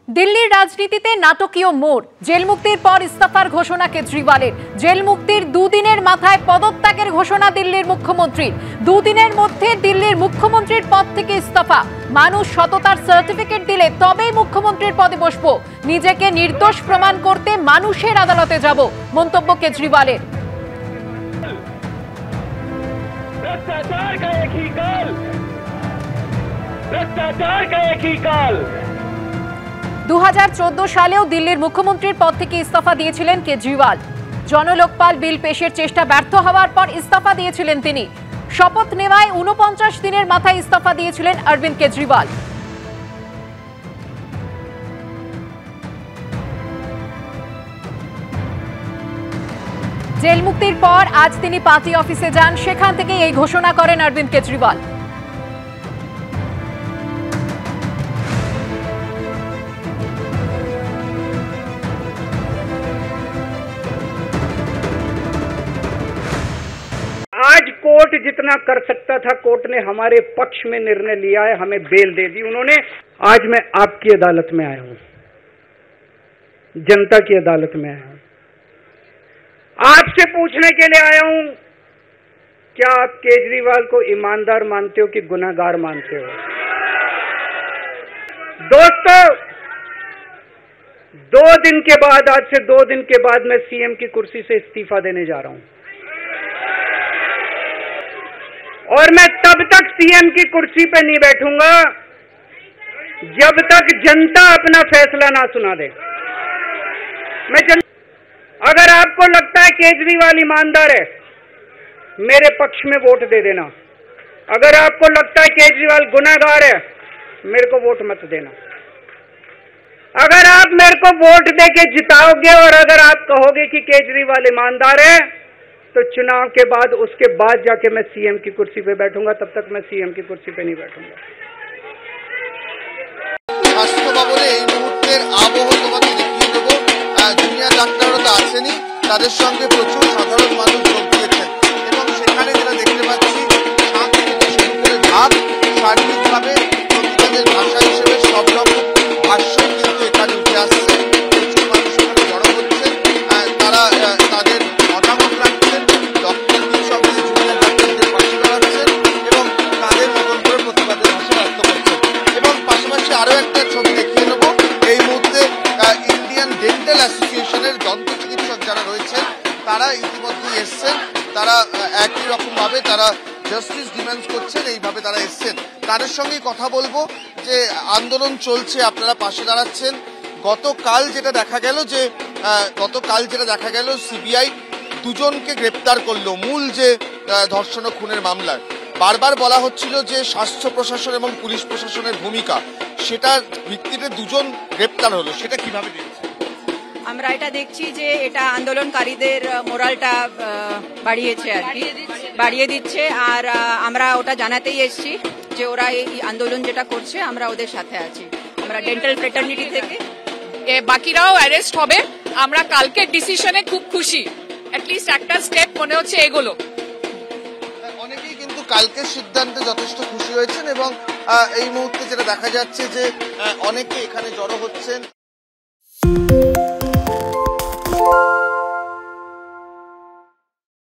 দিল্লির রাজনীতিতে নাটকীয় মোড়। জেল মুক্তির পর ইস্তফার ঘোষণা কেজরিওয়ালের। জেল মুক্তির দুদিনের মাথায় পদত্যাগের ঘোষণা দিল্লির মুখ্যমন্ত্রীর। দুদিনের মধ্যে দিল্লির মুখ্যমন্ত্রীর পদ থেকে ইস্তফা। মানুষ সততার সার্টিফিকেট দিলে তবেই মুখ্যমন্ত্রীর পদে বসবো। নিজেকে নির্দোষ প্রমাণ করতে মানুষের আদালতে যাব, মন্তব্য কেজরিওয়ালের। भ्रष्टाचार का एक ही काल, भ्रष्टाचार का एक ही काल। 2014 সালেও দিল্লির মুখ্যমন্ত্রীর পদ থেকে ইস্তফা দিয়েছিলেন কেজরিওয়াল। জনলোকপাল বিল পেশের চেষ্টা ব্যর্থ হওয়ার পর ইস্তফা দিয়েছিলেন তিনি। শপথ নেওয়ায় 49 দিনের মাথায় ইস্তফা দিয়েছিলেন অরবিন্দ কেজরিওয়াল। জেল মুক্তির পর আজ তিনি পার্টি অফিসে যান। সেখান থেকে এই ঘোষণা করেন অরবিন্দ কেজরিওয়াল। आज कोर्ट जितना कर सकता था, कोर्ट ने हमारे पक्ष में निर्णय लिया है, हमें बेल दे दी उन्होंने। आज मैं आपकी अदालत में आया हूं, जनता की अदालत में आया हूं। आपसे पूछने के लिए आया हूं, क्या आप केजरीवाल को ईमानदार मानते हो कि गुनहगार मानते हो? दोस्तों, 2 दिन के बाद, आज से 2 दिन के बाद मैं सीएम की कुर्सी से इस्तीफा देने जा रहा हूं और मैं तब तक सीएम की कुर्सी पे नहीं बैठूंगा जब तक जनता अपना फैसला ना सुना दे। अगर आपको लगता है केजरीवाल ईमानदार है, मेरे पक्ष में वोट दे देना। अगर आपको लगता है केजरीवाल गुनहगार है, मेरे को वोट मत देना। अगर आप मेरे को वोट देके जिताओगे और अगर आप कहोगे कि केजरीवाल ईमानदार है, तो चुनाव के बाद, उसके बाद जाके मैं सीएम की कुर्सी पे बैठूंगा। तब तक मैं सीएम की कुर्सी पे नहीं बैठूंगा। স্বাস্থ্য ভবনে এই মুহূর্তের আবহ তোমাকে দেখিয়ে দেবো। জুনিয়র ডাক্তাররা তো আসেনি, তাদের সঙ্গে প্রচুর সাধারণ মানুষ যোগ দিয়েছেন এবং সেখানে যেটা দেখতে পাচ্ছি, শাক থেকে শুরু করে ভাত, সার্বিকভাবে প্রতিবাদের ভাষা হিসেবে সব রকম ভাষ্য কিন্তু এখানে উঠে আসছে। প্রচুর মানুষ এখানে জড়ো হচ্ছেন, তারা তাদের মতামত রাখছেন, ডক্টরদের সঙ্গে জুনিয়র ডাক্তারদের পাশে দাঁড়াচ্ছেন এবং তাদের মতন করে প্রতিবাদের ভাষা ব্যক্ত করছেন। এবং পাশাপাশি আরও একটা ছবি দেখিয়ে নেব। এই মুহূর্তে ইন্ডিয়ান ডেন্টাল অ্যাসোসিয়েশনের দন্ত চিকিৎসক যারা রয়েছেন, তারা ইতিমধ্যেই এসছেন। তারা একই রকমভাবে তারা জাস্টিস ডিমান্ড করছেন, এইভাবে তারা এসছেন। তাদের সঙ্গেই কথা বলবো যে আন্দোলন চলছে, আপনারা পাশে দাঁড়াচ্ছেন। গতকাল যেটা দেখা গেল সিবিআই 2 জনকে গ্রেপ্তার করলো মূল যে ধর্ষণ ও খুনের মামলায়। বারবার বলা হচ্ছিল যে স্বাস্থ্য প্রশাসন এবং পুলিশ প্রশাসনের ভূমিকা, সেটার ভিত্তিতে 2 জন গ্রেপ্তার হলো, সেটা কিভাবে দেখছেন? আমরা এটা দেখছি যে এটা আন্দোলনকারীদের মোরালটা বাড়িয়েছে আর কি, বাড়িয়ে দিচ্ছে। আর আমরা ওটা জানাতেই এসেছি যে ওরা এই আন্দোলন যেটা করছে আমরা ওদের সাথে আছি। আমরা ডেন্টাল ফ্রেটার্নিটি থেকে বাকিরাও অ্যারেস্ট হবে। আমরা কালকের ডিসিশনে খুব খুশি, অ্যাটলিস্ট একটা স্টেপ মনে হচ্ছে এগুলো। অনেকেই কিন্তু কালকের সিদ্ধান্তে যথেষ্ট খুশি হয়েছেন এবং এই মুহূর্তে যেটা দেখা যাচ্ছে যে অনেকে এখানে জড়ো হচ্ছেন।